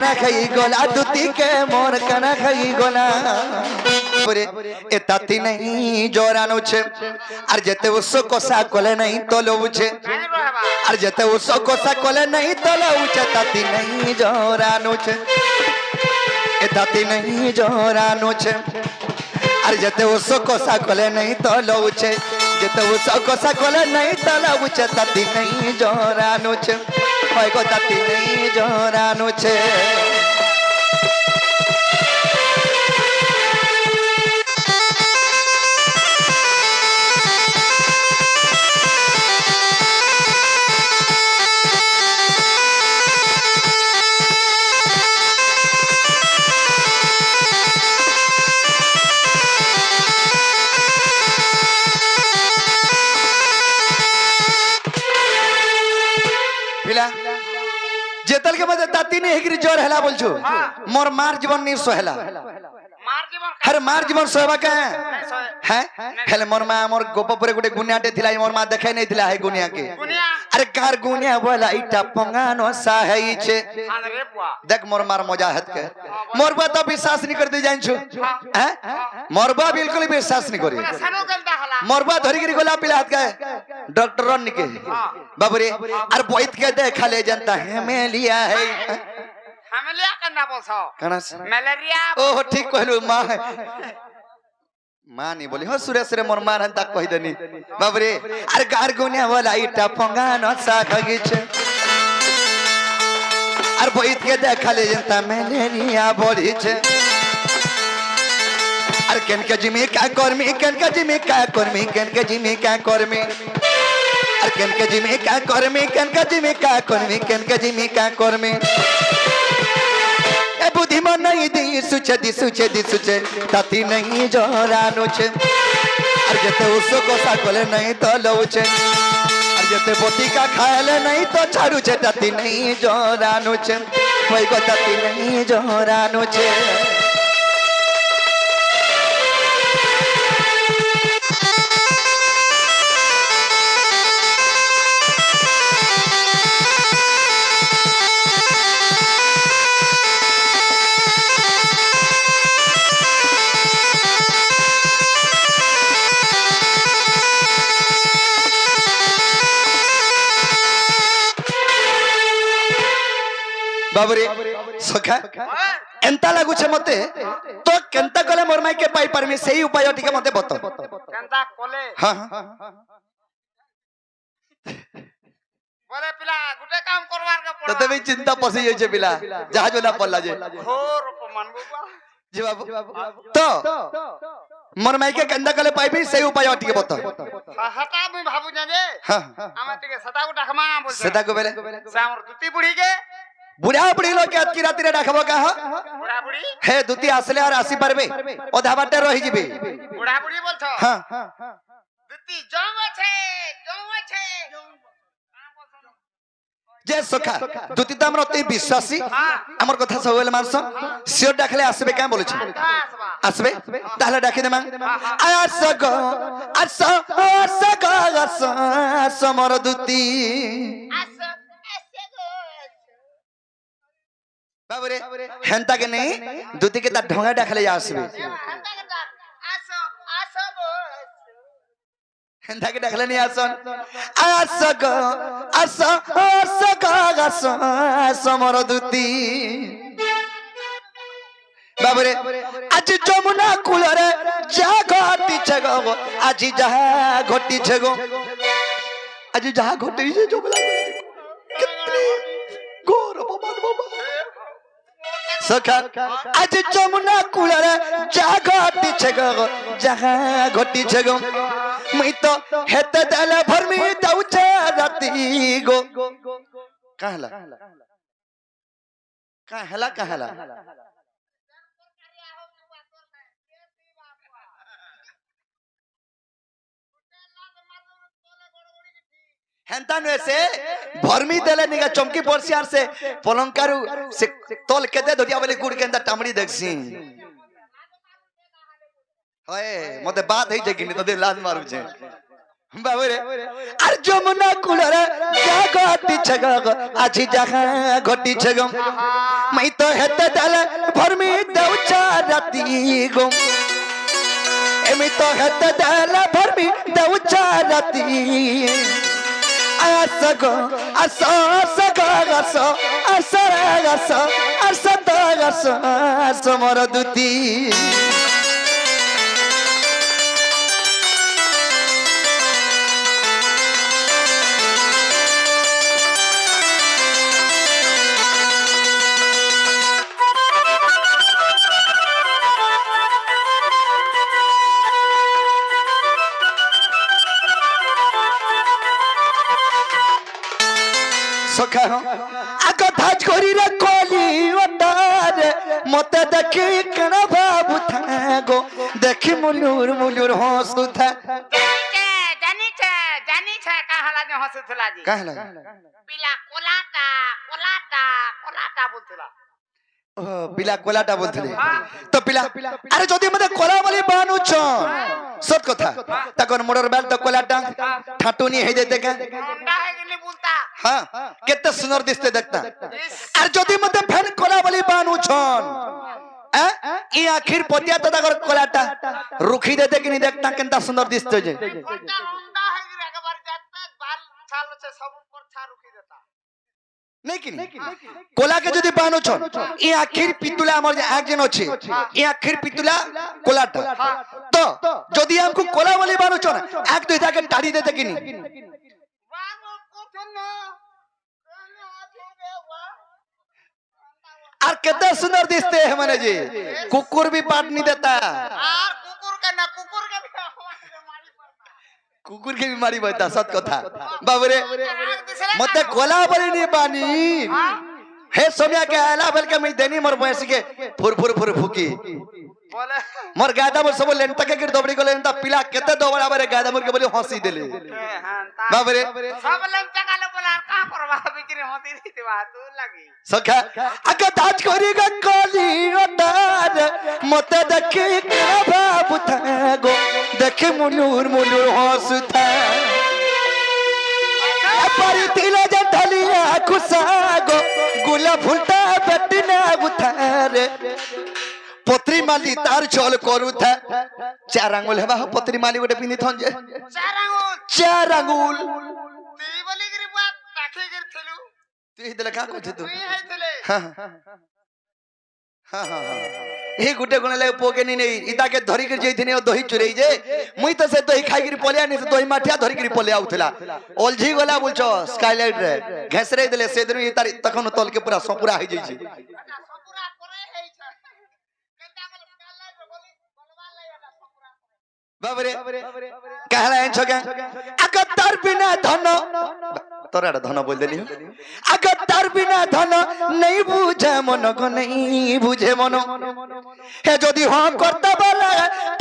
খাই গোলা দুতি কে মোর কানা খাই গোলা এ তাতি নাই জোরানুছে আর যেতে উৎস কষা কলে নাই তলো উঠে আর যেতে উৎস কষা কলে নাই তলো উঠে তাতি নাই জোরানুছে এ তাতি নাই জোরানুছে আর যেতে উৎস কষা কলে নাই তলো উঠে যেতে উৎস কষা কলে নাই তলো উঠে তাতি নাই জোরানুছে হয় গো তাতি নাই জোরানুছে जेतल के बाद ताती ने हेगिरी जोर हला बोलछो मोर मार जीवन नि सोहला हर मार जीवन सोहबा का है हेले मोर मा मोर गोपपुरे गुटे गुनियाटे थिला मोर मा देखाई नै थिला है गुनिया के अरे कार गुनिया बोला इटा पंगानो साहई छे देख मोर मार मजाहत के मोर बा तो विश्वास नहीं करते जान छु हैं मोर बा बिल्कुल विश्वास नहीं करी मोर बा धरी गिरी गोला पिला हाथ का डॉक्टर रन के बाबूरे अरे बोइत के देखा ले जनता हेमेलिया है हेमेलिया करना बोलछो कना मलेरिया ओह ठीक कहलु मां मां नहीं बोली हो सुरेश रे मोर मार हंता कहि देनी बाबूरे अरे गार गुनिया वाला इटा पंगानो सा खगी छे अरे बोइत के देखा ले जनता मलेरिया बोली छे अरे केन के जिमी का कर्मी केन के जिमी का कर्मी केन के जिमी का कर्मी अरे केन के जिमी का कर्मी केन के जिमी का कर्मी केन के जिमी का कर्मी ए बुद्धिमान नहीं दी सुचे ताती नहीं जोरानो छे अरे जते उसो को साकोले नहीं तो लौचे अरे जते बोती का खायले नहीं तो छाड़ू छे ताती नहीं जोरानो छे कोई को ताती नहीं जोरानो छे बाबूरे सखा एंता लागु छे मते तो केंता कले मोर माई के पाई परमी सेही उपाय टिके मते बतो केंता कोले हां बोले पिला गुटे काम करवार के पड़ा तते भी चिंता पसी जाय छे पिला जहाज वाला पल्ला जे घोर अपमान बाबा जी बाबू तो मोर माई के केंता कले पाई भी सेही उपाय टिके बतो हटा भी भाबू जाने हां आमे टिके सता को डखमा बोल सता को बेले सामर दुती बुढ़ी के बुढ़ा बुढ़ी लोग के अतकी राती रे डाखबो का हो बुढ़ा बुढ़ी हे दुती आसले और आसी परबे ओधा बाटे रही जिबे बुढ़ा बुढ़ी बोलछो हां दुती जम छे जे सखा दुती त हमर अति विश्वासी हमर कथा सबेले मानस सियो डाखले आसबे का बोलछ आसबे ताले डाखि देमा आसगो समर दुती बाबूरे हेंता के नहीं दुती के ता ढोंगा डाखले आसबे हेंता के डाखले नहीं आसन समर दुती बाबूरे आज जमुना कूलरे जा घटी छगो आज जहा घटी छगो आज जहा घटी छे जमुना कितनी घोर अपमान बाबा सखा आज जमुना कूलरे जा घटी छगो जहा घटी छगो मैं तो हेते देले भरमी जाउछे राती गो कहला हेंता नु से भरमी देले निगा चमकी परसियार से पलंकारु से तोल केते धोतिया बोली गुड़ के अंदर टामड़ी देखसी होए मते बात है जे कि तो दे लाज मारू छे বাবুরে আর যমুনা কুলরে যা ঘটিছে গো আজি যাহা ঘটিছে গো মাই তো হেতে দেলে ভরমি দেউচা রাতি গো এমি তো হেতে দেলে ভরমি দেউচা রাতি আস গো আস আস গো আস আস আস আস তো আস আস মোর দুতি সখা আগ ধাজ করি রে কলি ওটারে মতে দেখি কেন বাবু থাগো দেখি মুলুর মুলুর হসুথা জানিছে কাহলা যে হসুথলা জি কাহলা পিলা কোলাটা কোলাটা কোলাটা বলতলা ও পিলা কোলাটা বলতলে তো পিলা আরে যদি মতে কোলা বলি বানুছ সত কথা তখন মোড়র বেল তো কোলাটা ঠাটুনি হই যেতে কা মুন্ডা হেগিনি বলতা হ্যাঁ কেতে সুন্দর দিসতে দেখতা আর যদি মতে ফেন কোলা বলি বানুছন ই আখির পতিয়া তো তাগর কোলাটা রুখি দেতে কিনি দেখতা কেনতা সুন্দর দিসতে যে কোনটা মুন্ডা হেগিনি একবার যাতে বাল ছাল আছে সব উপর ছা রুখি দেতা নেকিনি কোলাকে যদি বানুছন ই আখির পিতুলা আমার যে একজন আছে ই আখির পিতুলা কোলাটা তো যদি আমকু কোলা বলি বানুছন এক দুই তাকে টাড়ি দেতে কিনি বাবু কোথন আর কেতে সুন্দর দিসতে है মানে যে কুকুর भी पाट नहीं देता আর কুকুর কে না কুকুর কে মারি পড়তা कुकुर के बीमारी बता सत कथा बाबरे मते कोला बली नहीं बानी हे सोमिया के आला बल के मैं देनी मोर भैंस के फुर फुर फुर फुकी बोले मोर गादा मोर सब लेंटा के गिर दोबड़ी को लेंटा पिला केते दोबड़ा बारे गादा मोर के बोली हंसी देले बाबरे सब लंचा कालो बोला का करबा बिक्री होती रही बा तू लगी सखा अग दाज करी ग कोली ओटार मते देखी के बाबू थागो देखे मुनुर मुनुर हंसता पारी तिला जे ढलिया खुसागो गुला फुलता बटना उतारे पत्री माली तार चल करू था चार आंगुल हेबा पत्री माली गोटे पिनी थन जे चार आंगुल ती बोली गिरी बात ताखे गिर थलु तू देले का कहत तू तुई हैतले हां हां हां ए गुटे गुण ले पोके नी नहीं इता के धरी के जइथिनी ओ दही चुरई जे मुई त से दही खाई गिरी पलिया नि से दही माठिया धरी गिरी पलिया उठला ओलझी गला बोलछो स्काईलाइट रे घेसरे देले से दिन ई तारी तखन तल के पूरा सपुरा हो जाई छै सपुरा करे है छ कंदा बोल काला बोली बोलवा ले एटा सपुरा बाबरे कहला एन छगे अगतर बिना धन तोरा धन बोल देली अगतर बिना धन नहीं बुझे मन को नहीं बुझे मन हे जदी हम करता बोला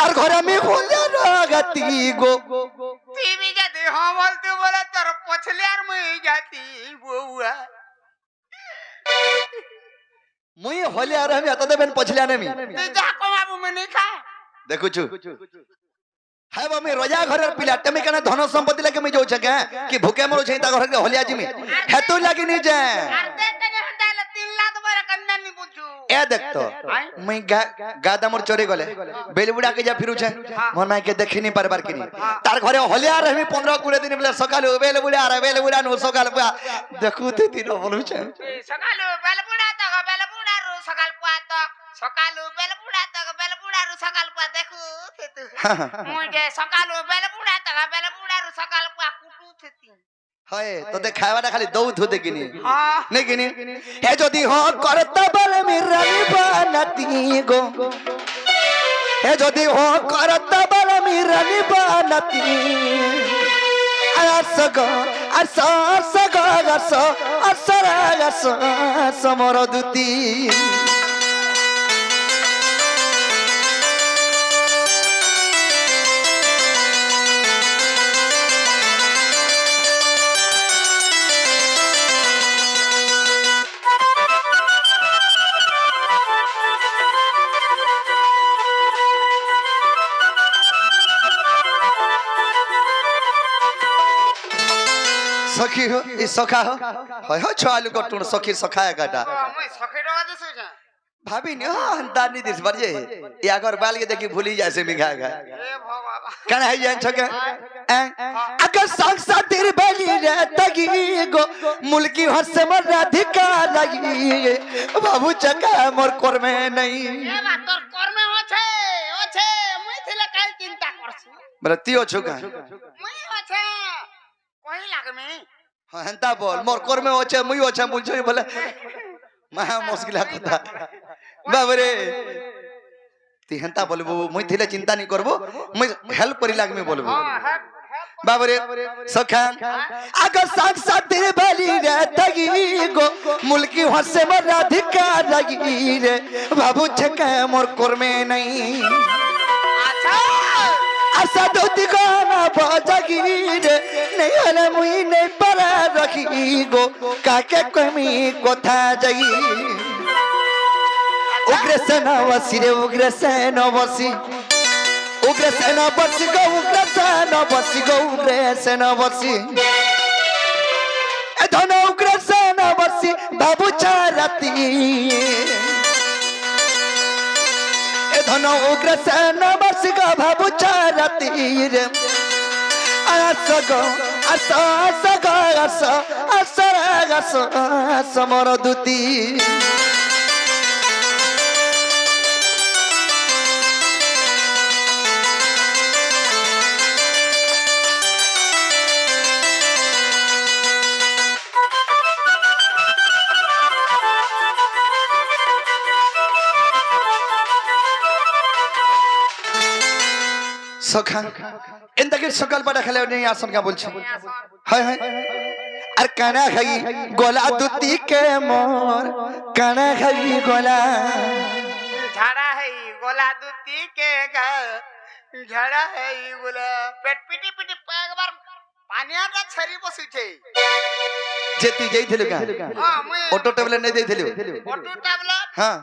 तार घर में भूले रगती गो ती भी जदी हम बोलते बोले तोर पछलियार में जाती बउआ मुई होले आर हम आता देबन पछलिया ने मी ती जा को बाबू में नहीं खा देखु छु है बा मैं रोजा घरर पिला तमे कने धन संपत्ति लगे मैं जो छके कि भूखे मरो छै ता घर के होलिया जी में हे तो लगी नहीं जे अर्धे तने हंडाले 3 लाख बरे कन्ना नहीं बुझू ए देख तो मैं गादा मोर चोरे गले बेलबुड़ा के जा फिरु छै मन माय के देखि नहीं परबार किनी तार घरे होलिया रहमी 15 20 दिन बेले सकाल बेलबुड़ा नो सकाल पुआ देखु ते तीन बोलु छै सकाल बेलबुड़ा रो सकाल पुआ तो सकाल बेलबुड़ा रो सकाल पुआ देखु तू मुझे सकाल बेलबुड़ा रो सकाल पुआ कुटू थती हाय तो ते खावाटा खाली दौ धो दे किनी हां नहीं किनी हे जदी हो करता बल मेरा निबानती गो हे जदी हो करता बल मेरा निबानती असग असग अस असर अस समर दुती सखी हो ई सखा हो होय हो छालू कटुन सखी सखाया काटा মই সখী ডবা দিছো যে भाभी ने दानी दिस बरजे या अगर बाल के देखी भूली जाए से मिघा गा এ ভগবান कन है जान छके अगर साक्षा तेरे बली रे तगी गो मुल्की हसे मर राधिका लगी बाबू चका मोर कर में नहीं এ বা তোর কর্মে আছে আছে মই থিলে কাই চিন্তা করছি ब्रतियो छुका মই আছে কই লাগমে हां हंता बोल मोर कर में ओछे मुई ओछे मुझे बोले महा मुश्किल कथा बाबरे ती हंता बोलबो मुई थिले चिंता नहीं करबो मुई हेल्प करी लाग में बोलबो बाबरे सखा अगर साक्षात तेरे बली रे तगी गो मुल्की हसे मर राधिका लगी रे बाबू छका मोर कर में नहीं আচ্ছা आशा दोती गाना बजगी रे नहीं हले मुई नहीं परा रखी गो काके कमी कोथा जगी उग्रसेना वसी रे उग्रसेना वसी उग्रसेना वसी गो उग्रसेना वसी गो उग्रसेना वसी ए धन उग्रसेना वसी बाबू चारती ए धन उग्रसेना वसी गो बाबू चारती रे आसगो आसगो समर दूती सखा इंदके सकाल बड़ा खेले नहीं आसन का बोलछ हाय हाय আর কানা খাই গলা দুতি কে মোর কানা খাই গলা ঝাড়া হেই গলা দুতি কে গা ঝাড়া হেই গলা পেট পিটি পিটি একবার পানিয়াটা ছড়ি বসিছে যেতি যাইছিল কা হ্যাঁ মই অটো ট্যাবলেট নাই যাইছিল অটো ট্যাবলেট হ্যাঁ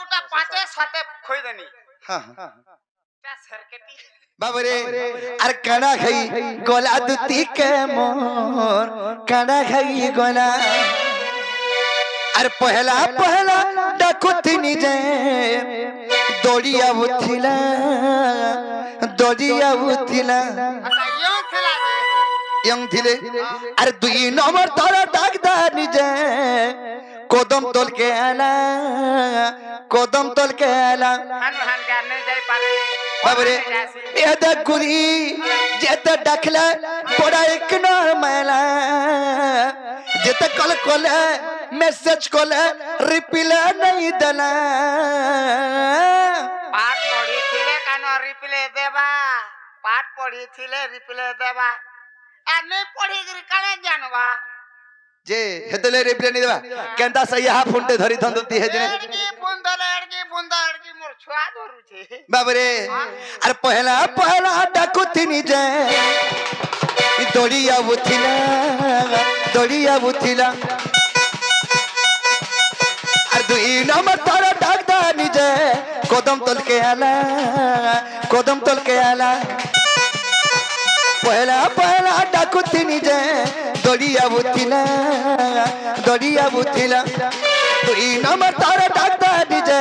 গোটা 5-7 খই দেনি হ্যাঁ তা সার্কেটি बाबरे अरे काना खाई गोला दुती के मोर काना खाई गोला अरे पहला पहला डाकुती निजे दौड़िया उठिला আচ্ছা ইয়ং খেলা দে यंग थिले अरे दुई नंबर तारा डाकदा निजे कदम तोल के आला হান হান গান নাই যাই পারে बाबरे एदा गुरी जेता डखला बड़ा एक नॉर्मला जेता कॉल कोले मैसेज कोले रिप्लाई नहीं देला পাঠ পড়িছিলে কেন রিপ্লাই দেবা পাঠ পড়িছিলে রিপ্লাই দেবা আর নাই পড়ি গরি কানে জানবা जे हेतले रिप्लाई नहीं देबा केंता सही हा फुंटे धरी थंदती है जने এড়কি ফোন এড়কি মোর ছুয়া ধরুছে बाबरे अरे पहला पहला डाकुती निजे दौड़िया उठिला अरे दुई नंबर तारा डाकदा निजे कदम तोल के आला पहला पहला डाकुती निजे दौड़िया उठिला दुई नंबर तारा डाकदा निजे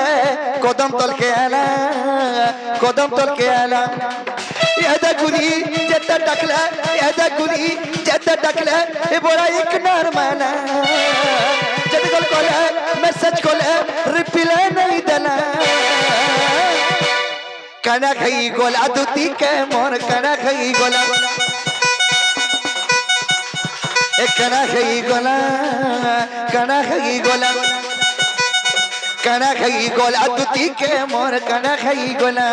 कदम तोल के आला यादा गुरी जेता डकला ए बड़ा एक नॉर्मल जब कॉल कोले मैसेज कोले रिप्लाई नहीं देला काना खाई गोला दुती के मोर काना खाई गोला ए काना खाई गोला दुती के मोर काना खाई गोला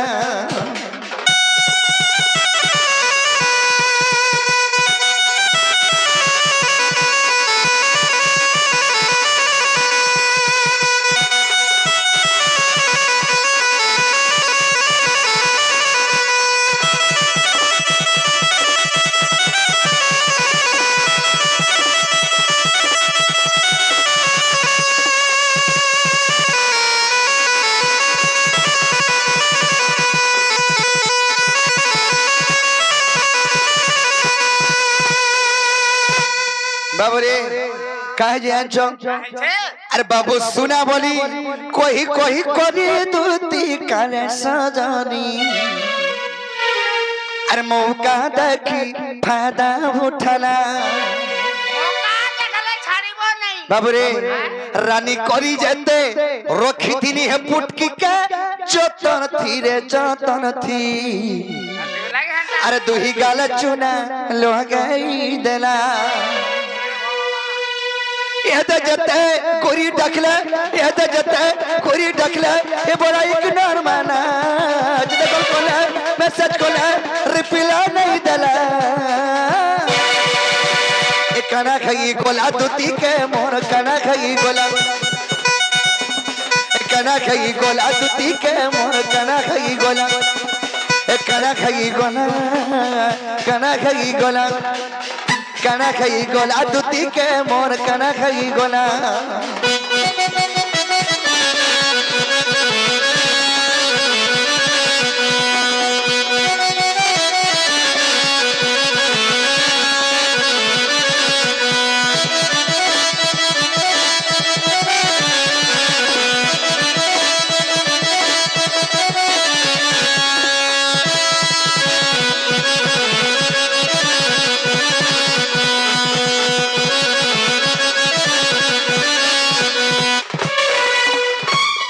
বাবুরে কাহে যে আনছ আইছে আরে বাবু সুনা বলি কহি কহি করে দুতি কানে সজনি আরে মৌকা দেখি ফায়দা উঠালা মোকা দেখালে ছাড়িব নাই বাবুরে রানী করি যেতে রখি তিনি হে পুটকি কে যতন থিরে যতন থি লাগে হান্তা আরে দুহি গাল চুনা লগাই দেলা এতে যেতে করি ডাকলে এতে যেতে করি ডাকলে এ বড় ইগনোর মানা যেতে কল করলে মেসেজ করলে রিপ্লাই নাই দেলা এ কানা খাই গোলা দুতি কে মোর কানা খাই গোলা এ কানা খাই গোলা দুতি কে মোর কানা খাই গোলা এ কানা খাই গোলা কানা খাই গোলা কানা খাই গোলা দুতি কে মোর কানা খাই গোলা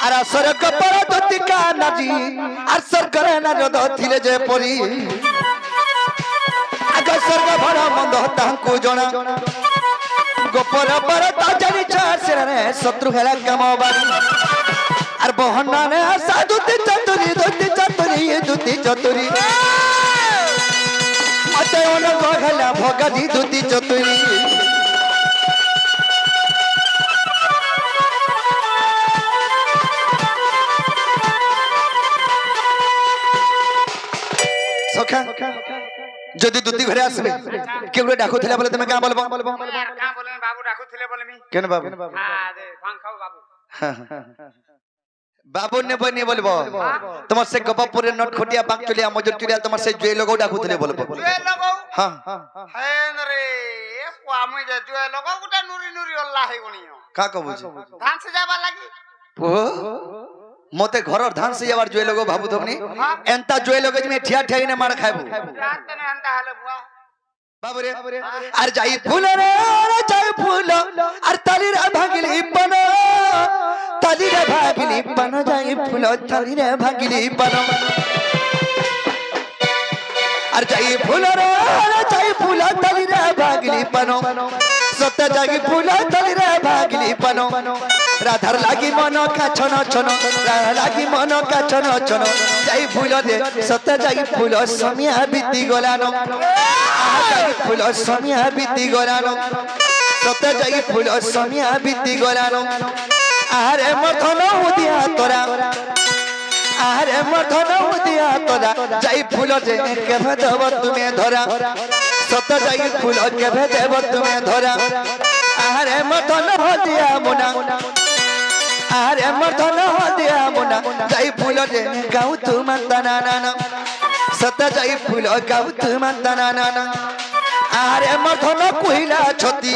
আর স্বর্গ পর দতিকা নাজি আর স্বর্গরে না যদ থিলে যে পরি আগ স্বর্গ ভরা মন্দ তাহাଙ୍କୁ জনা গোপর পর তা জানি চারে শত্রু হেলা কামবারি আর বহনানে সাধুতি চতুরি দুতি চতুরি অতে অনগ হেলা ভগাদি দুতি চতুরি সখা যদি দুতি ঘরে আসবে কেউ ডাকুଥିଲା বলে তুমি কাঁ বলবো আর কা বলে বাবু ডাকুଥିଲେ বলে মি কেন বাবু হ্যাঁ দে ফাং খাও বাবু বাবু নেবনি বলবো তোমার সে গোপাপুরের নট খটিয়া বাক চলিয়া মজুর চলিয়া তোমার সেই জুয়ে লগো ডাকুଥିଲେ বলবো জুয়ে লগো হ্যাঁ হেন রে আমি যে জুয়ে লগো গুটা নুরি নুরি অল্লাহ হে গনিও কা কবুছি ধান সে যাবা লাগি ও মতে ঘরর ধান সে যাবার জুয়ে লগো ভাবু তুমি এন্তা জুয়ে লগো তুমি ঠিয়া ঠিয়া নে মার খাইবো রাত নে আন্তা হলে বুয়া বাবুরে আর যাই ফুল রে যাই ফুল আর তালির ভাগিলি পন তালির ভাগিলি পন যাই ফুল তালির ভাগিলি পন আর যাই ফুল রে যাই ফুল তালির ভাগিলি পন সত যাই ফুল তালির ভাগিলি পন রাধার লাগি মন কাছন ছন রাধা লাগি মন কাছন ছন যাই ফুল দে সত যাই ফুল সমিয়া বিতি গলানো যাই ফুল সমিয়া বিতি গলানো সত যাই ফুল সমিয়া বিতি গলানো আরে মথন উদিয়া তোরা আরে মথন উদিয়া তোরা যাই ফুল যে কেভে দেব তুমি ধরা সত যাই ফুল কেভে দেব তুমি ধরা আরে মথন উদিয়া মুনা আরে মথন উদিয়া মুনা যাই ফুল যে গাউ তুম তানা না সত যাই ফুল গাউ তুম তানা না আরে মথন কহিলা ছতি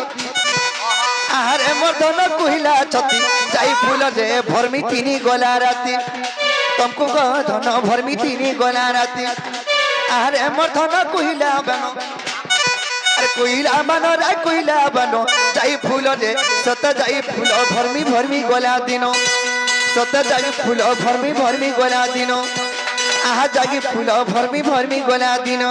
আরে মর্দন কহিলা ছতি যাই ফুল যে ভরমি তিনি গলা রাতি তমকু ধন ভরমি তিনি গলা রাতি আরে মর্দন কহিলা বানো আরে কহিলা বানো রে কহিলা বানো যাই ফুল যে সত যাই ফুল ভরমি ভরমি গলা দিন সত যাই ফুল ভরমি ভরমি গলা দিন আহা যাই ফুল ভরমি ভরমি গলা দিন